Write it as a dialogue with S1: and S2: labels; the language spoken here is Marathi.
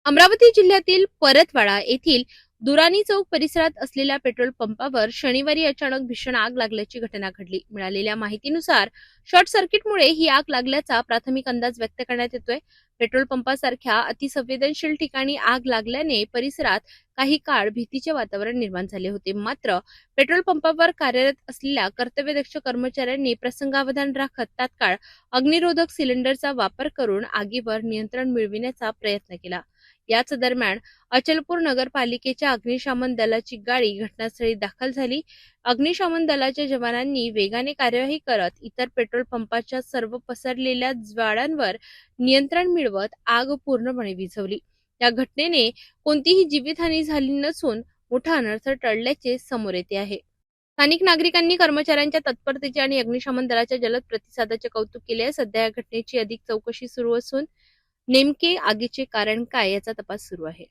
S1: अमरावती जिल्ह्यातील परतवाडा येथील दुराणी चौक परिसरात असलेल्या पेट्रोल पंपावर शनिवारी अचानक भीषण आग लागल्याची घटना घडली। मिळालेल्या माहितीनुसार शॉर्ट सर्किटमुळे ही आग लागल्याचा प्राथमिक अंदाज व्यक्त करण्यात येतोय। पेट्रोल पंपासारख्या अतिसंवेदनशील ठिकाणी आग लागल्याने परिसरात काही काळ भीतीचे वातावरण निर्माण झाले होते। मात्र पेट्रोल पंपावर कार्यरत असलेल्या कर्तव्यदक्ष कर्मचाऱ्यांनी प्रसंगावधान राखत तात्काळ अग्निरोधक सिलेंडरचा वापर करून आगीवर नियंत्रण मिळविण्याचा प्रयत्न केला। याच दरम्यान अचलपूर नगरपालिकेच्या अग्निशमन दलाची गाडी घटनास्थळी दाखल झाली। अग्निशमन दलाच्या जवानांनी वेगाने कार्यवाही करत इतर पेट्रोल पंपाच्या सर्व पसरलेल्या ज्वाळांवर नियंत्रण मिळवत आग पूर्णपणे विझवली। या घटनेने कोणतीही जीवितहानी झाली नसून मोठा अनर्थ टळल्याचे समोर येते आहे। स्थानिक नागरिकांनी कर्मचाऱ्यांच्या तत्परतेचे आणि अग्निशमन दलाच्या जलद प्रतिसादाचे कौतुक केले आहे। सध्या या घटनेची अधिक चौकशी सुरू असून नेमके आगीचे कारण काय याचा तपास सुरू आहे।